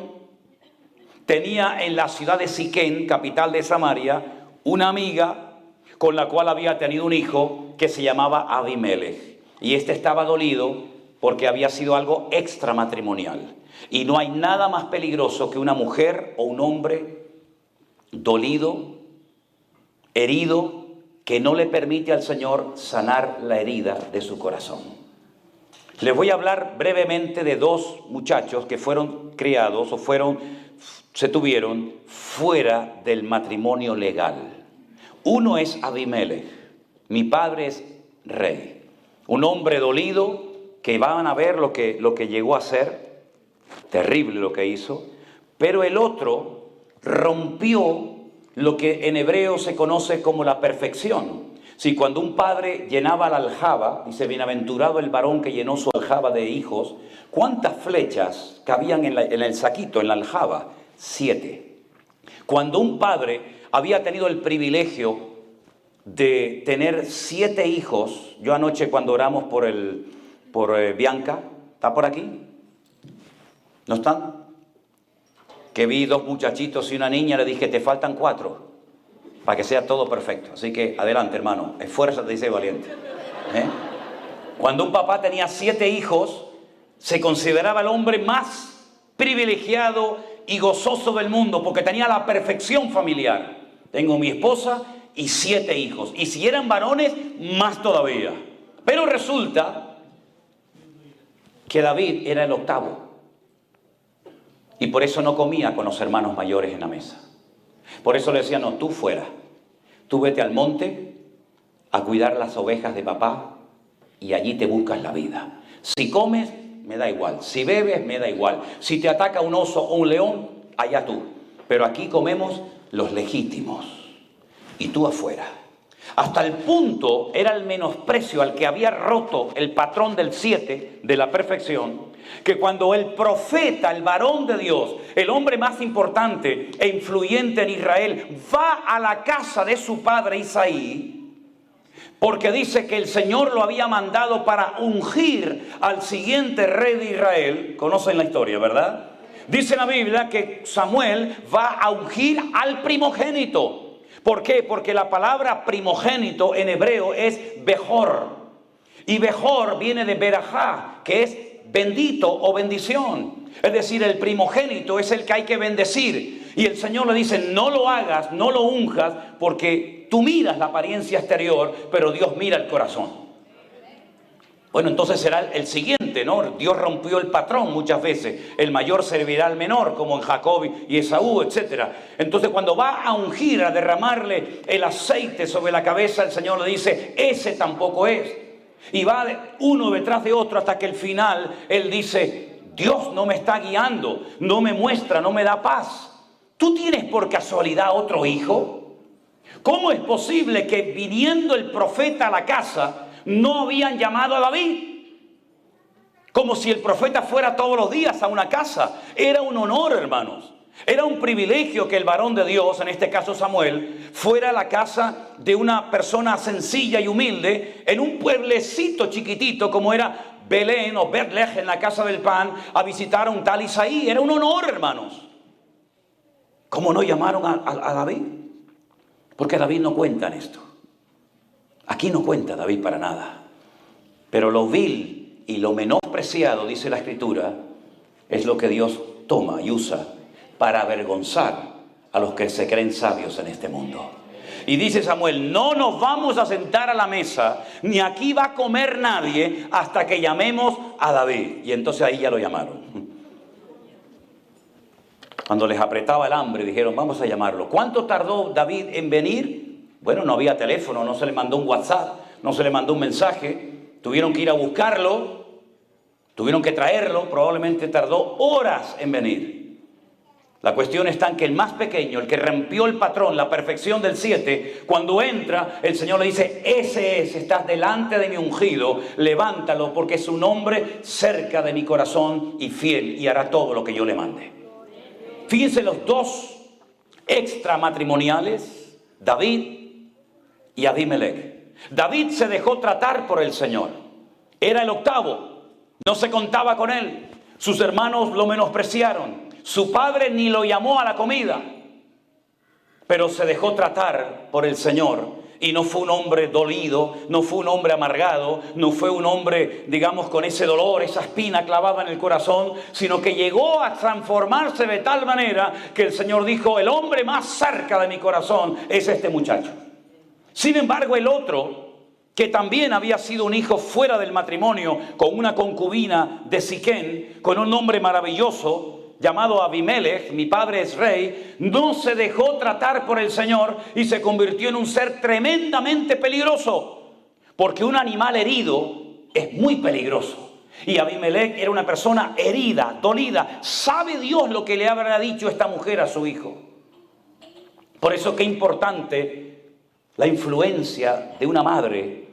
tenía en la ciudad de Siquén, capital de Samaria, una amiga con la cual había tenido un hijo que se llamaba Abimelech. Y este estaba dolido porque había sido algo extramatrimonial. Y no hay nada más peligroso que una mujer o un hombre dolido, herido, que no le permite al Señor sanar la herida de su corazón. Les voy a hablar brevemente de dos muchachos que fueron criados o se tuvieron fuera del matrimonio legal. Uno es Abimelech. Mi padre es rey. Un hombre dolido que van a ver lo que llegó a ser. Terrible lo que hizo. Pero el otro rompió lo que en hebreo se conoce como la perfección. Si cuando un padre llenaba la aljaba, dice, bienaventurado el varón que llenó su aljaba de hijos, ¿cuántas flechas cabían en el saquito, en la aljaba? 7. Cuando un padre había tenido el privilegio de tener 7 hijos, yo anoche cuando oramos por Bianca, ¿está por aquí? ¿No están? Que vi 2 muchachitos y una niña, le dije, te faltan 4 para que sea todo perfecto. Así que adelante, hermano, esfuérzate y sé valiente. Cuando un papá tenía 7 hijos, se consideraba el hombre más privilegiado y gozoso del mundo, porque tenía la perfección familiar. Tengo mi esposa y 7 hijos, y si eran varones, más todavía. Pero resulta que David era el octavo. Y por eso no comía con los hermanos mayores en la mesa. Por eso le decía, no, tú fuera. Tú vete al monte a cuidar las ovejas de papá y allí te buscas la vida. Si comes, me da igual. Si bebes, me da igual. Si te ataca un oso o un león, allá tú. Pero aquí comemos los legítimos. Y tú afuera. Hasta el punto era el menosprecio al que había roto el patrón del 7 de la perfección, que cuando el profeta, el varón de Dios, el hombre más importante e influyente en Israel, va a la casa de su padre Isaí, porque dice que el Señor lo había mandado para ungir al siguiente rey de Israel. Conocen la historia, ¿verdad? Dice la Biblia que Samuel va a ungir al primogénito. ¿Por qué? Porque la palabra primogénito en hebreo es Bejor. Y Bejor viene de Berajá, que es bendito o bendición. Es decir, el primogénito es el que hay que bendecir. Y el Señor le dice, no lo hagas, no lo unjas, porque tú miras la apariencia exterior, pero Dios mira el corazón. Bueno, entonces será el siguiente, ¿no? Dios rompió el patrón muchas veces. El mayor servirá al menor, como en Jacob y Esaú, etc. Entonces cuando va a ungir, a derramarle el aceite sobre la cabeza, el Señor le dice, ese tampoco es. Y va uno detrás de otro hasta que al final él dice, Dios no me está guiando, no me muestra, no me da paz. ¿Tú tienes por casualidad otro hijo? ¿Cómo es posible que viniendo el profeta a la casa no habían llamado a David? Como si el profeta fuera todos los días a una casa. Era un honor, hermanos. Era un privilegio que el varón de Dios, en este caso Samuel, fuera a la casa de una persona sencilla y humilde, en un pueblecito chiquitito como era Belén o Betlehem, en la casa del pan, a visitar a un tal Isaí. Era un honor, hermanos. ¿Cómo no llamaron a David? Porque David no cuenta en esto. Aquí no cuenta David para nada. Pero lo vil y lo menospreciado, dice la Escritura, es lo que Dios toma y usa para avergonzar a los que se creen sabios en este mundo. Y dice Samuel, no nos vamos a sentar a la mesa, ni aquí va a comer nadie hasta que llamemos a David. Y entonces ahí ya lo llamaron. Cuando les apretaba el hambre, dijeron, vamos a llamarlo. ¿Cuánto tardó David en venir? Bueno, no había teléfono, no se le mandó un WhatsApp, no se le mandó un mensaje. Tuvieron que ir a buscarlo, tuvieron que traerlo, probablemente tardó horas en venir. La cuestión está en que el más pequeño, el que rompió el patrón, la perfección del 7, cuando entra, el Señor le dice, ese es, estás delante de mi ungido, levántalo porque es un hombre cerca de mi corazón y fiel y hará todo lo que yo le mande. Fíjense los dos extramatrimoniales, David y Abimelech. David se dejó tratar por el Señor. Era el octavo, no se contaba con él. Sus hermanos lo menospreciaron. Su padre ni lo llamó a la comida. Pero se dejó tratar por el Señor. Y no fue un hombre dolido, no fue un hombre amargado, no fue un hombre, digamos, con ese dolor, esa espina clavada en el corazón, sino que llegó a transformarse de tal manera que el Señor dijo: el hombre más cerca de mi corazón es este muchacho. Sin embargo, el otro, que también había sido un hijo fuera del matrimonio, con una concubina de Siquén, con un nombre maravilloso, llamado Abimelech, mi padre es rey, no se dejó tratar por el Señor y se convirtió en un ser tremendamente peligroso. Porque un animal herido es muy peligroso. Y Abimelech era una persona herida, dolida. ¿Sabe Dios lo que le habrá dicho esta mujer a su hijo? Por eso qué importante la influencia de una madre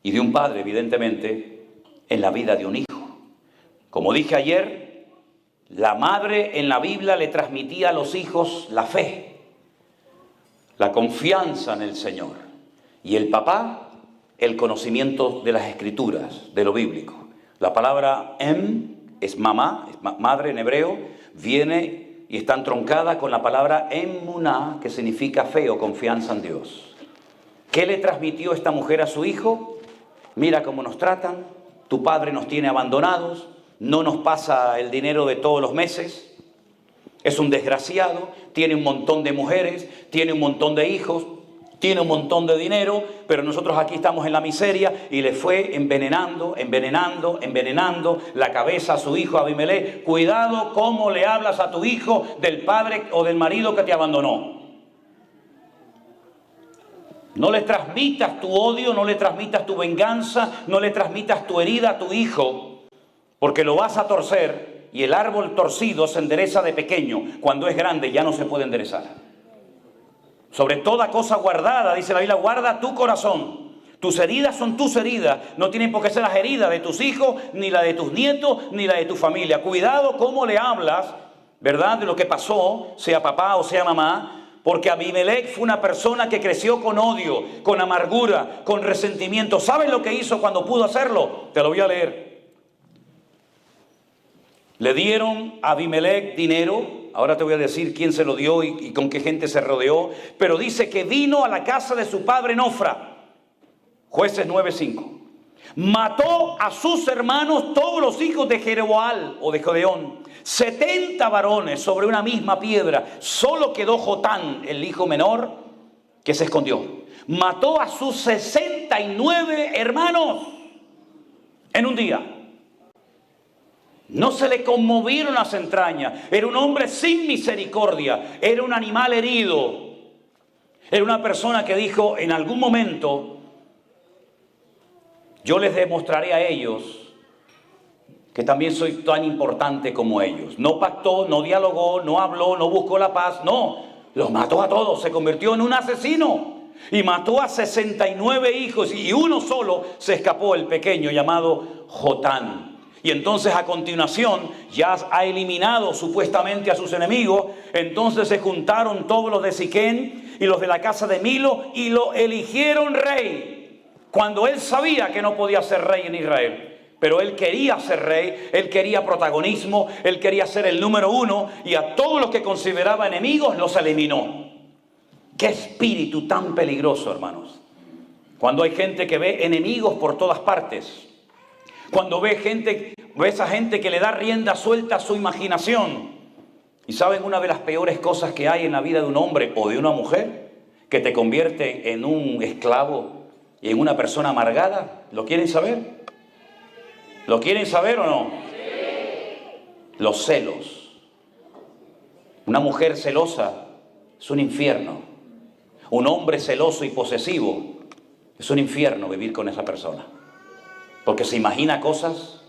y de un padre, evidentemente, en la vida de un hijo. Como dije ayer, la madre en la Biblia le transmitía a los hijos la fe, la confianza en el Señor. Y el papá, el conocimiento de las Escrituras, de lo bíblico. La palabra es mamá, es madre en hebreo, viene y está entroncada con la palabra emuná, que significa fe o confianza en Dios. ¿Qué le transmitió esta mujer a su hijo? Mira cómo nos tratan, tu padre nos tiene abandonados, no nos pasa el dinero de todos los meses, es un desgraciado, tiene un montón de mujeres, tiene un montón de hijos, tiene un montón de dinero, pero nosotros aquí estamos en la miseria. Y le fue envenenando la cabeza a su hijo Abimelech. Cuidado cómo le hablas a tu hijo del padre o del marido que te abandonó. No le transmitas tu odio, no le transmitas tu venganza, no le transmitas tu herida a tu hijo, porque lo vas a torcer, y el árbol torcido se endereza de pequeño. Cuando es grande ya no se puede enderezar. Sobre toda cosa guardada, dice la Biblia, guarda tu corazón. Tus heridas son tus heridas. No tienen por qué ser las heridas de tus hijos, ni la de tus nietos, ni la de tu familia. Cuidado cómo le hablas, ¿verdad?, de lo que pasó, sea papá o sea mamá. Porque Abimelech fue una persona que creció con odio, con amargura, con resentimiento. ¿Sabes lo que hizo cuando pudo hacerlo? Te lo voy a leer. Le dieron a Abimelech dinero. Ahora te voy a decir quién se lo dio y con qué gente se rodeó. Pero dice que vino a la casa de su padre en Ofra. Jueces 9:5. Mató a sus hermanos, todos los hijos de Jeroboam o de Gedeón. 70 varones sobre una misma piedra. Solo quedó Jotán, el hijo menor, que se escondió. Mató a sus 69 hermanos en un día. No se le conmovieron las entrañas. Era un hombre sin misericordia. Era un animal herido. Era una persona que dijo en algún momento: yo les demostraré a ellos que también soy tan importante como ellos. No pactó, no dialogó, no habló, no buscó la paz. No, los mató a todos. Se convirtió en un asesino. Y mató a 69 hijos. Y uno solo se escapó, el pequeño llamado Jotán. Y entonces a continuación ya ha eliminado supuestamente a sus enemigos. Entonces se juntaron todos los de Siquén y los de la casa de Milo y lo eligieron rey. Cuando él sabía que no podía ser rey en Israel. Pero él quería ser rey, él quería protagonismo, él quería ser el número uno. Y a todos los que consideraba enemigos los eliminó. ¡Qué espíritu tan peligroso, hermanos! Cuando hay gente que ve enemigos por todas partes. Cuando ve esa gente que le da rienda suelta a su imaginación. Y saben, una de las peores cosas que hay en la vida de un hombre o de una mujer, que te convierte en un esclavo y en una persona amargada. ¿Lo quieren saber? ¿Lo quieren saber o no? Los celos. Una mujer celosa es un infierno. Un hombre celoso y posesivo es un infierno vivir con esa persona. Porque se imagina cosas,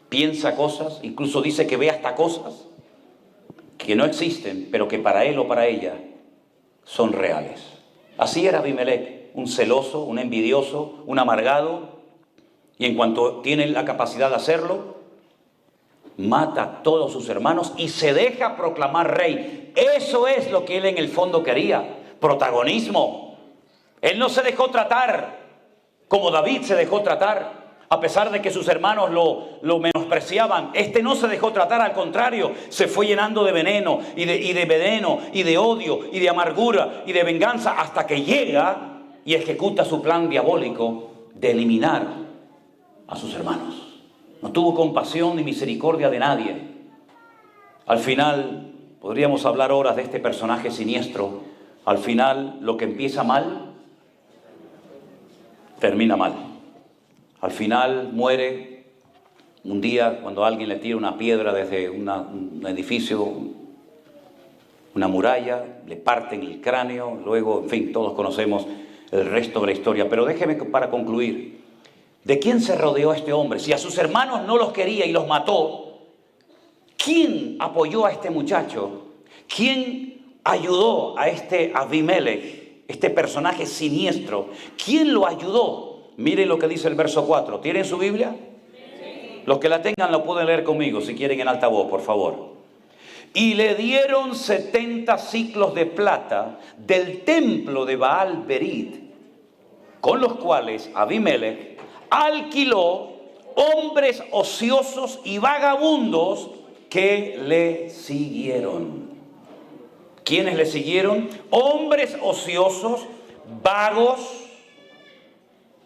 piensa cosas, incluso dice que ve hasta cosas que no existen, pero que para él o para ella son reales. Así era Abimelech, un celoso, un envidioso, un amargado, y en cuanto tiene la capacidad de hacerlo, mata a todos sus hermanos y se deja proclamar rey. Eso es lo que él en el fondo quería, protagonismo. Él no se dejó tratar Como David se dejó tratar, a pesar de que sus hermanos lo menospreciaban. Este no se dejó tratar, al contrario, se fue llenando de veneno y de odio y de amargura y de venganza, hasta que llega y ejecuta su plan diabólico de eliminar a sus hermanos. No tuvo compasión ni misericordia de nadie. Al final, podríamos hablar horas de este personaje siniestro. Al final, lo que empieza mal, termina mal. Al final muere un día cuando alguien le tira una piedra desde un edificio, una muralla, le parten el cráneo, luego, en fin, todos conocemos el resto de la historia. Pero déjeme para concluir, ¿de quién se rodeó este hombre? Si a sus hermanos no los quería y los mató, ¿quién apoyó a este muchacho? ¿Quién ayudó a este Abimelech, este personaje siniestro? ¿Quién lo ayudó? Miren lo que dice el verso 4. ¿Tienen su Biblia? Sí. Los que la tengan lo pueden leer conmigo, si quieren en alta voz, por favor. Y le dieron 70 siclos de plata del templo de Baal Berit, con los cuales Abimelech alquiló hombres ociosos y vagabundos que le siguieron. ¿Quiénes le siguieron? Hombres ociosos, vagos,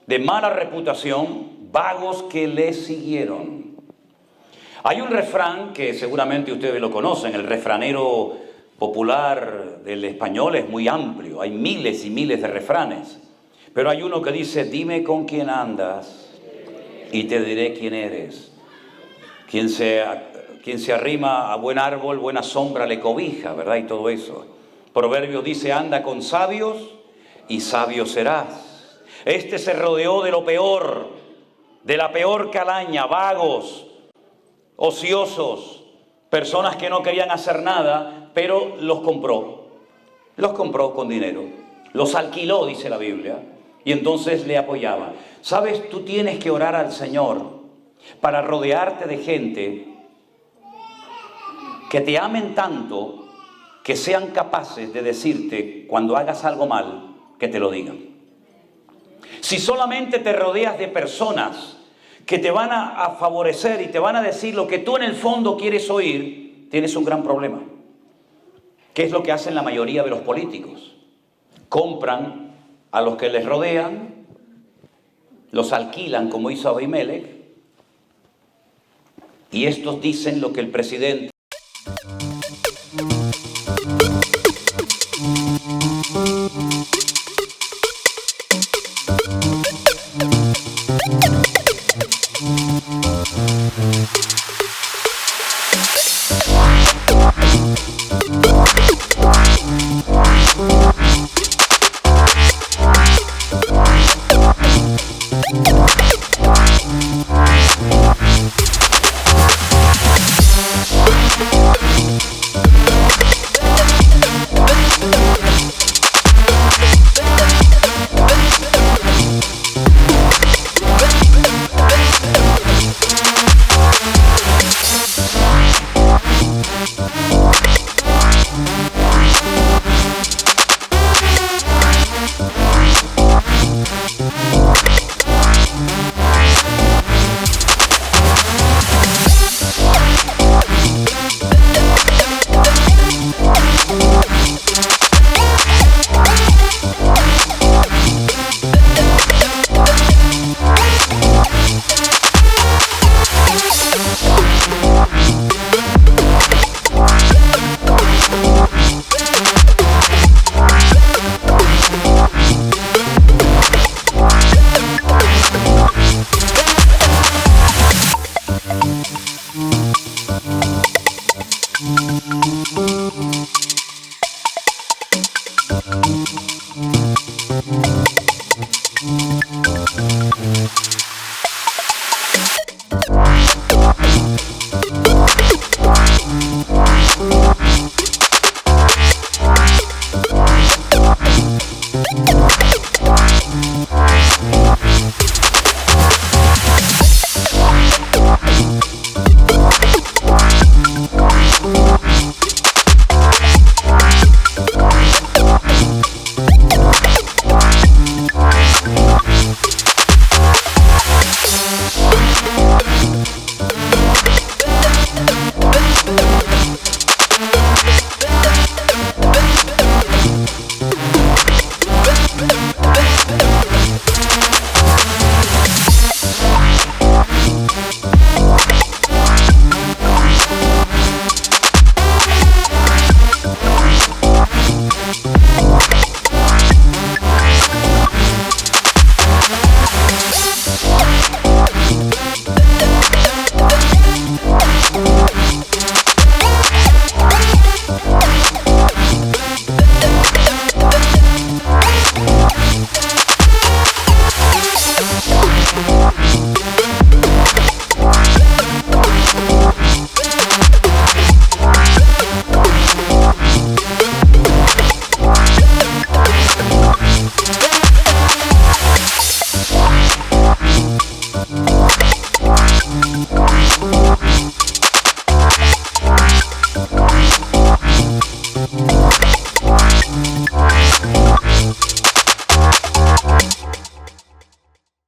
de mala reputación, vagos que le siguieron. Hay un refrán que seguramente ustedes lo conocen, el refranero popular del español es muy amplio, hay miles y miles de refranes, pero hay uno que dice: dime con quién andas y te diré quién eres. Quien se arrima a buen árbol, buena sombra le cobija, ¿verdad? Y todo eso. Proverbio dice: anda con sabios y sabio serás. Este se rodeó de lo peor, de la peor calaña, vagos, ociosos, personas que no querían hacer nada, pero los compró con dinero, los alquiló, dice la Biblia, y entonces le apoyaba. ¿Sabes? Tú tienes que orar al Señor para rodearte de gente que te amen tanto, que sean capaces de decirte cuando hagas algo mal, que te lo digan. Si solamente te rodeas de personas que te van a favorecer y te van a decir lo que tú en el fondo quieres oír, tienes un gran problema. ¿Qué es lo que hacen la mayoría de los políticos? Compran a los que les rodean, los alquilan como hizo Abimelech, y estos dicen lo que el presidente